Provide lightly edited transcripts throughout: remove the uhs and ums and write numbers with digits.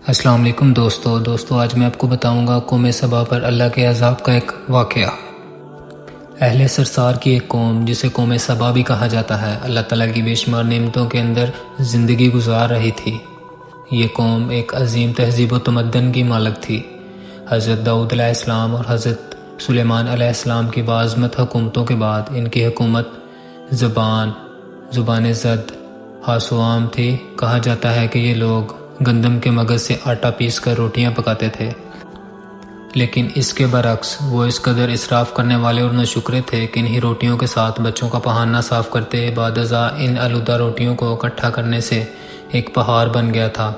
السلام علیکم دوستو آج میں آپ کو بتاؤں گا قوم سبا پر اللہ کے عذاب کا ایک واقعہ۔ اہل سرسار کی ایک قوم جسے قوم سبا بھی کہا جاتا ہے، اللہ تعالیٰ کی بے شمار نعمتوں کے اندر زندگی گزار رہی تھی۔ یہ قوم ایک عظیم تہذیب و تمدن کی مالک تھی۔ حضرت داؤد علیہ السلام اور حضرت سلیمان علیہ السلام کی باعظمت حکومتوں کے بعد ان کی حکومت زبان زد حاسوام تھی۔ کہا جاتا ہے کہ یہ لوگ گندم کے مغز سے آٹا پیس کر روٹیاں پکاتے تھے، لیکن اس کے برعکس وہ اس قدر اسراف کرنے والے اور ناشکرے تھے کہ انہی روٹیوں کے ساتھ بچوں کا پہانہ صاف کرتے۔ بعد ازاں ان آلودہ روٹیوں کو اکٹھا کرنے سے ایک پہاڑ بن گیا تھا۔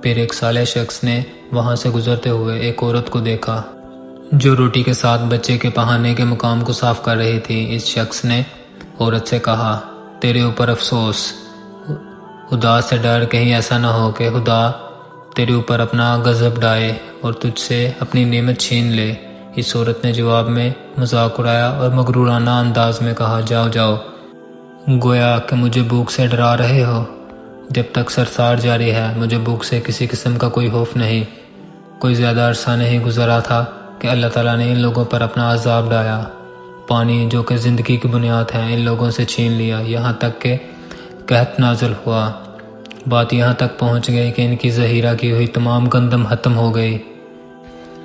پھر ایک صالح شخص نے وہاں سے گزرتے ہوئے ایک عورت کو دیکھا جو روٹی کے ساتھ بچے کے پہانے کے مقام کو صاف کر رہی تھی۔ اس شخص نے عورت سے کہا، تیرے اوپر افسوس، خدا سے ڈر، کہیں ایسا نہ ہو کہ خدا تیرے اوپر اپنا غضب ڈائے اور تجھ سے اپنی نعمت چھین لے۔ اس عورت نے جواب میں مذاق اڑایا اور مغرورانہ انداز میں کہا، جاؤ، گویا کہ مجھے بھوک سے ڈرا رہے ہو۔ جب تک سرسار جاری ہے مجھے بھوک سے کسی قسم کا کوئی خوف نہیں۔ کوئی زیادہ عرصہ نہیں گزرا تھا کہ اللہ تعالیٰ نے ان لوگوں پر اپنا عذاب ڈایا۔ پانی جو کہ زندگی کی بنیاد ہے ان لوگوں سے چھین لیا، یہاں تک کہ قحط نازل ہوا۔ بات یہاں تک پہنچ گئی کہ ان کی ذخیرہ کی ہوئی تمام گندم ختم ہو گئی۔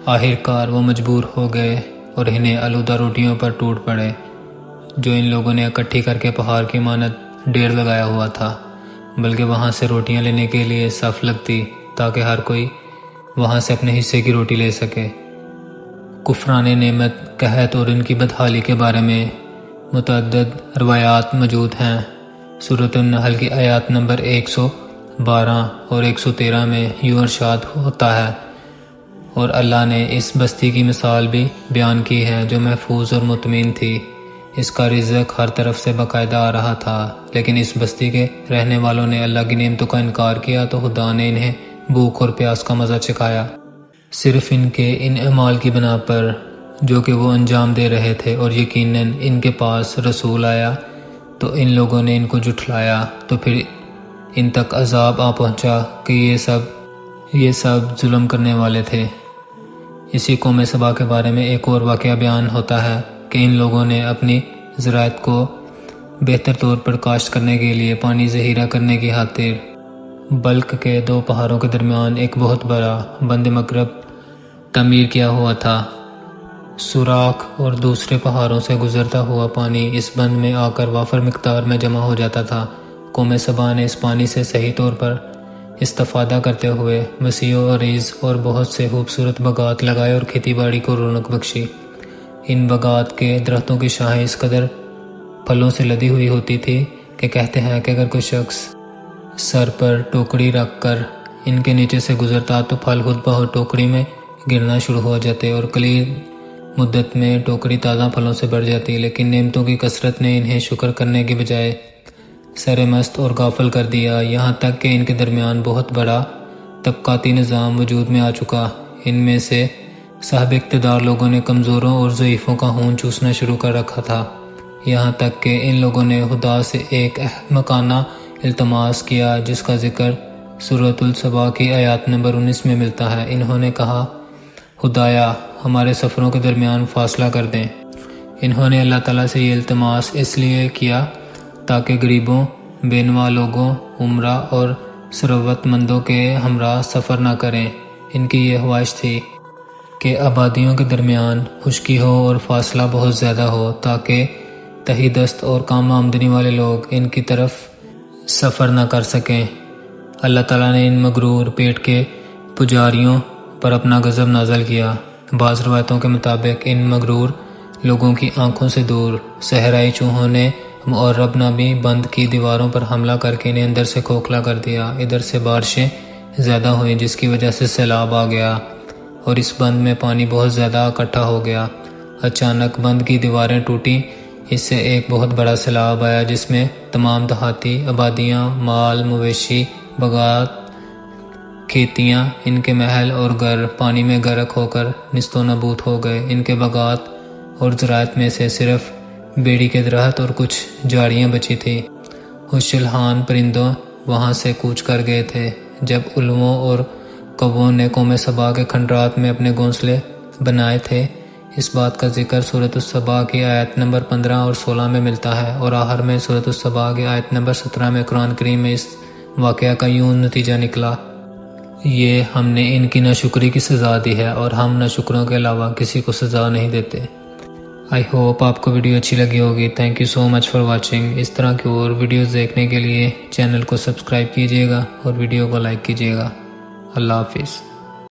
آخر کار وہ مجبور ہو گئے اور انہیں آلودہ روٹیوں پر ٹوٹ پڑے جو ان لوگوں نے اکٹھی کر کے پہاڑ کی مانند ڈھیر لگایا ہوا تھا، بلکہ وہاں سے روٹیاں لینے کے لیے صف لگتی تاکہ ہر کوئی وہاں سے اپنے حصے کی روٹی لے سکے۔ کفران نعمت، قحط اور ان کی بدحالی کے بارے میں متعدد روایات موجود ہیں۔ سورۃ النحل کی آیات نمبر 112 اور 113 میں یوں ارشاد ہوتا ہے، اور اللہ نے اس بستی کی مثال بھی بیان کی ہے جو محفوظ اور مطمئن تھی۔ اس کا رزق ہر طرف سے باقاعدہ آ رہا تھا، لیکن اس بستی کے رہنے والوں نے اللہ کی نعمتوں کا انکار کیا تو خدا نے انہیں بھوک اور پیاس کا مزہ چکھایا، صرف ان کے ان اعمال کی بنا پر جو کہ وہ انجام دے رہے تھے۔ اور یقیناً ان کے پاس رسول آیا تو ان لوگوں نے ان کو جھٹلایا، تو پھر ان تک عذاب آ پہنچا کہ یہ سب ظلم کرنے والے تھے۔ اسی قوم سبا کے بارے میں ایک اور واقعہ بیان ہوتا ہے کہ ان لوگوں نے اپنی زراعت کو بہتر طور پر کاشت کرنے کے لیے پانی ذخیرہ کرنے کی خاطر بلک کے 2 پہاڑوں کے درمیان ایک بہت بڑا بند مقرب تعمیر کیا ہوا تھا۔ سوراخ اور دوسرے پہاڑوں سے گزرتا ہوا پانی اس بند میں آ کر وافر مقدار میں جمع ہو جاتا تھا۔ قوم سبا نے اس پانی سے صحیح طور پر استفادہ کرتے ہوئے وسیع و عریض اور بہت سے خوبصورت باغات لگائے اور کھیتی باڑی کو رونق بخشی۔ ان باغات کے درختوں کی شاخیں اس قدر پھلوں سے لدی ہوئی ہوتی تھی کہ کہتے ہیں کہ اگر کوئی شخص سر پر ٹوکری رکھ کر ان کے نیچے سے گزرتا تو پھل خود بخود ٹوکری میں گرنا شروع ہو جاتے اور قلیل مدت میں ٹوکری تازہ پھلوں سے بھر جاتی۔ لیکن نعمتوں کی کثرت نے انہیں شکر کرنے کے بجائے سر مست اور غافل کر دیا، یہاں تک کہ ان کے درمیان بہت بڑا طبقاتی نظام وجود میں آ چکا۔ ان میں سے صاحب اقتدار لوگوں نے کمزوروں اور ضعیفوں کا خون چوسنا شروع کر رکھا تھا، یہاں تک کہ ان لوگوں نے خدا سے ایک احمقانہ التماس کیا جس کا ذکر سورۃ السبا کی آیات نمبر 19 میں ملتا ہے۔ انہوں نے کہا، خدایا ہمارے سفروں کے درمیان فاصلہ کر دیں۔ انہوں نے اللہ تعالیٰ سے یہ التماس اس لیے کیا تاکہ غریبوں، بینوا لوگوں، عمرہ اور ثروت مندوں کے ہمراہ سفر نہ کریں۔ ان کی یہ خواہش تھی کہ آبادیوں کے درمیان خشکی ہو اور فاصلہ بہت زیادہ ہو تاکہ تہی دست اور کم آمدنی والے لوگ ان کی طرف سفر نہ کر سکیں۔ اللہ تعالیٰ نے ان مغرور پیٹ کے پجاریوں پر اپنا غضب نازل کیا۔ بعض روایتوں کے مطابق ان مغرور لوگوں کی آنکھوں سے دور صحرائی چوہوں نے معرب نامی بند کی دیواروں پر حملہ کر کے انہیں اندر سے کھوکھلا کر دیا۔ ادھر سے بارشیں زیادہ ہوئیں جس کی وجہ سے سیلاب آ گیا اور اس بند میں پانی بہت زیادہ اکٹھا ہو گیا۔ اچانک بند کی دیواریں ٹوٹیں، اس سے ایک بہت بڑا سیلاب آیا جس میں تمام دیہاتی آبادیاں، مال مویشی، باغات، کھیتیاں، ان کے محل اور گھر پانی میں غرق ہو کر نیست و نابود ہو گئے۔ ان کے باغات اور زراعت میں سے صرف بیڑی کے درخت اور کچھ جھاڑیاں بچی تھیں۔ خوش الحان پرندوں وہاں سے کوچ کر گئے تھے۔ جب علووں اور کووں نے قوم سبا کے کھنڈرات میں اپنے گھونسلے بنائے تھے۔ اس بات کا ذکر سورۃ السبا کی آیت نمبر 15 اور 16 میں ملتا ہے، اور آخر میں سورۃ السبا کی آیت نمبر 17 میں قرآن کریم میں اس واقعہ کا یوں نتیجہ نکلا: یہ ہم نے ان کی ناشکری کی سزا دی ہے اور ہم ناشکروں کے علاوہ کسی کو سزا نہیں دیتے۔ آئی ہوپ آپ کو ویڈیو اچھی لگی ہوگی۔ Thank you so much for watching. اس طرح کی اور ویڈیوز دیکھنے کے لیے چینل کو سبسکرائب کیجیے گا اور ویڈیو کو لائک کیجیے گا۔ اللہ حافظ۔